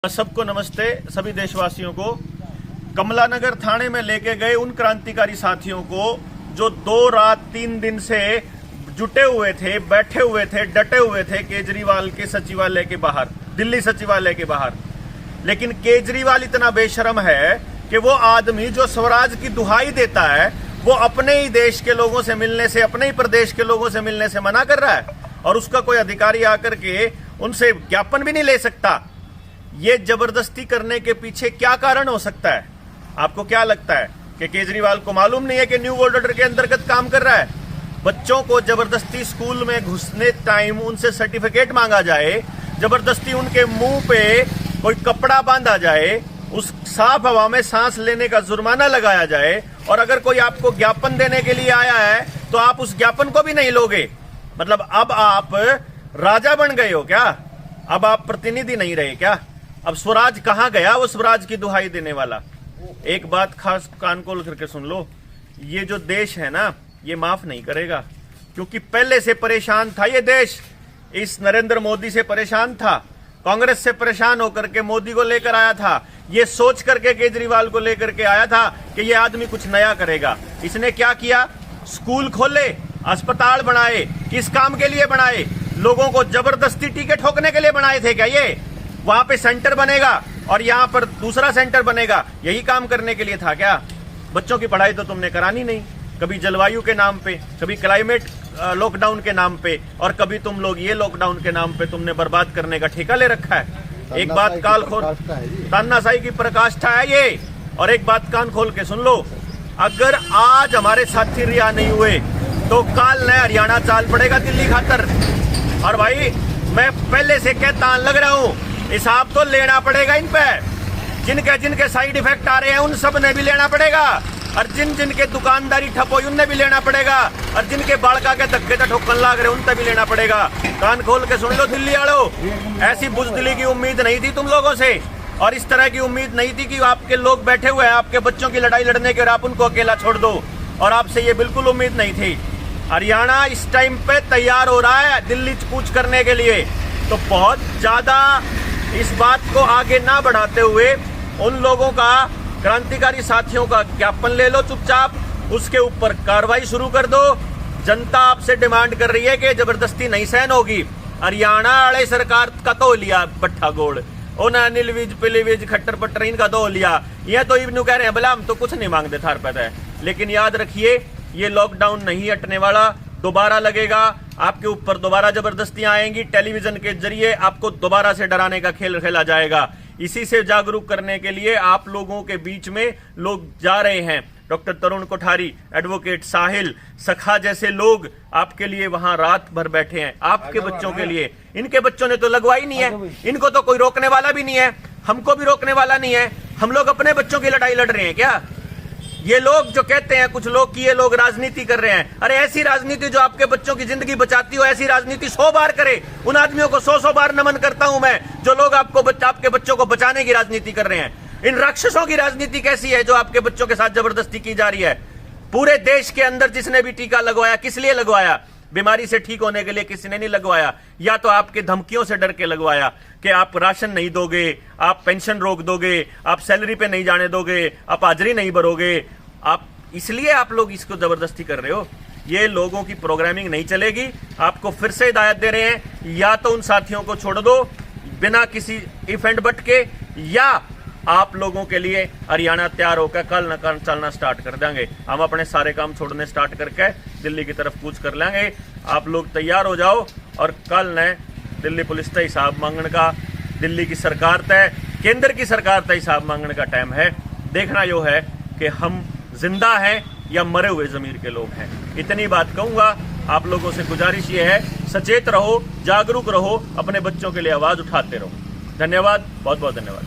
सबको नमस्ते। सभी देशवासियों को कमला नगर थाने में लेके गए उन क्रांतिकारी साथियों को जो 2 रात 3 दिन से जुटे हुए थे, बैठे हुए थे, डटे हुए थे केजरीवाल के सचिवालय के बाहर, दिल्ली सचिवालय के बाहर। लेकिन केजरीवाल इतना बेशर्म है कि वो आदमी जो स्वराज की दुहाई देता है वो अपने ही देश के लोगों से मिलने से, अपने ही प्रदेश के लोगों से मिलने से मना कर रहा है और उसका कोई अधिकारी आकर के उनसे ज्ञापन भी नहीं ले सकता। ये जबरदस्ती करने के पीछे क्या कारण हो सकता है? आपको क्या लगता है कि केजरीवाल को मालूम नहीं है कि न्यू वर्ल्ड ऑर्डर के अंतर्गत काम कर रहा है? बच्चों को जबरदस्ती स्कूल में घुसने टाइम उनसे सर्टिफिकेट मांगा जाए, जबरदस्ती उनके मुंह पे कोई कपड़ा बांधा जाए, उस साफ हवा में सांस लेने का जुर्माना लगाया जाए, और अगर कोई आपको ज्ञापन देने के लिए आया है तो आप उस ज्ञापन को भी नहीं लोगे। मतलब अब आप राजा बन गए हो क्या? अब आप प्रतिनिधि नहीं रहे क्या? अब स्वराज कहां गया, वो स्वराज की दुहाई देने वाला? एक बात खास कान खोल करके सुन लो, ये जो देश है ना, ये माफ नहीं करेगा, क्योंकि पहले से परेशान था ये देश। इस नरेंद्र मोदी से परेशान था, कांग्रेस से परेशान होकर के मोदी को लेकर आया था, ये सोच करके केजरीवाल को लेकर के आया था कि ये आदमी कुछ नया करेगा। इसने क्या किया? स्कूल खोले, अस्पताल बनाए। किस काम के लिए बनाए? लोगों को जबरदस्ती टिकट ठोकने के लिए बनाए थे क्या? ये वहां पे सेंटर बनेगा और यहाँ पर दूसरा सेंटर बनेगा, यही काम करने के लिए था क्या? बच्चों की पढ़ाई तो तुमने करानी नहीं, कभी जलवायु के नाम पे, कभी क्लाइमेट लॉकडाउन के नाम पे, और कभी तुम लोग ये लॉकडाउन के नाम पे तुमने बर्बाद करने का ठेका ले रखा है। एक बात कान खोल, तानाशाही की प्रकाष्ठा है ये। और एक बात कान खोल के सुन लो, अगर आज हमारे साथी रिहा नहीं हुए तो कल नया हरियाणा चाल पड़ेगा दिल्ली खातर। और भाई मैं पहले से कहता लग रहा हूँ, हिसाब तो लेना पड़ेगा इन पे। जिनके साइड इफेक्ट आ रहे हैं उन सब ने भी लेना पड़ेगा, और जिनके दुकानदारी ठप हुई उनने भी लेना पड़ेगा, और जिनके बाड़का के धक्के तो ठोकन लाग रहे उनसे भी लेना पड़ेगा। कान खोल के सुन लो दिल्ली वालों, ऐसी बुजदिली की उम्मीद नहीं थी तुम लोगों से, और इस तरह की उम्मीद नहीं थी कि आपके लोग बैठे हुए हैं आपके बच्चों की लड़ाई लड़ने के और आप उनको अकेला छोड़ दो, और आपसे ये बिल्कुल उम्मीद नहीं थी। हरियाणा इस टाइम पे तैयार हो रहा है दिल्ली कूच करने के लिए, तो बहुत ज्यादा इस बात को आगे ना बढ़ाते हुए उन लोगों का, क्रांतिकारी साथियों का ज्ञापन ले लो चुपचाप, उसके ऊपर कार्रवाई शुरू कर दो। जनता आपसे डिमांड कर रही है कि जबरदस्ती नहीं सहन होगी। हरियाणा वाले सरकार का तो लिया बट्ठा गोड़, उन्हें अनिल विज, पिलीविज, खट्टर पट्टर इनका दो लिया। ये तो इवनू कह रहे हैं भला हम तो कुछ नहीं मांगते थार पैदा है। लेकिन याद रखिए, ये लॉकडाउन नहीं हटने वाला, दोबारा लगेगा आपके ऊपर, दोबारा जबरदस्तियां आएंगी, टेलीविजन के जरिए आपको दोबारा से डराने का खेल खेला जाएगा। इसी से जागरूक करने के लिए आप लोगों के बीच में लोग जा रहे हैं। डॉक्टर तरुण कोठारी, एडवोकेट साहिल, सखा जैसे लोग आपके लिए वहां रात भर बैठे हैं, आपके बच्चों के लिए। इनके बच्चों ने तो लगवाई नहीं है, इनको तो कोई रोकने वाला भी नहीं है, हमको भी रोकने वाला नहीं है। हम लोग अपने बच्चों की लड़ाई लड़ रहे हैं क्या? ये लोग जो कहते हैं कुछ लोग कि ये लोग राजनीति कर रहे हैं, अरे ऐसी राजनीति जो आपके बच्चों की जिंदगी बचाती हो, ऐसी राजनीति 100 बार करे। उन आदमियों को 100 बार नमन करता हूं मैं जो लोग आपके बच्चों को बचाने की राजनीति कर रहे हैं। इन राक्षसों की राजनीति कैसी है जो आपके बच्चों के साथ जबरदस्ती की जा रही है? पूरे देश के अंदर जिसने भी टीका लगवाया, किस लिए लगवाया? बीमारी से ठीक होने के लिए किसी ने नहीं लगवाया, या तो आपके धमकियों से डर के लगवाया कि आप राशन नहीं दोगे, आप पेंशन रोक दोगे, आप सैलरी पे नहीं जाने दोगे, आप हाजिरी नहीं भरोगे, आप इसलिए आप लोग इसको जबरदस्ती कर रहे हो। ये लोगों की प्रोग्रामिंग नहीं चलेगी। आपको फिर से हिदायत दे रहे हैं, या तो उन साथियों को छोड़ दो बिना किसी इफेंट बट के, या आप लोगों के लिए हरियाणा तैयार होकर कल न कल चलना स्टार्ट कर देंगे। हम अपने सारे काम छोड़ने स्टार्ट करके दिल्ली की तरफ कूच कर लेंगे। आप लोग तैयार हो जाओ, और कल न दिल्ली पुलिस तय हिसाब मांगने का, दिल्ली की सरकार तय, केंद्र की सरकार तय हिसाब मांगने का टाइम है। देखना यो है कि हम जिंदा हैं या मरे हुए जमीर के लोग हैं। इतनी बात कहूंगा। आप लोगों से गुजारिश ये है, सचेत रहो, जागरूक रहो, अपने बच्चों के लिए आवाज उठाते रहो। धन्यवाद, बहुत बहुत धन्यवाद।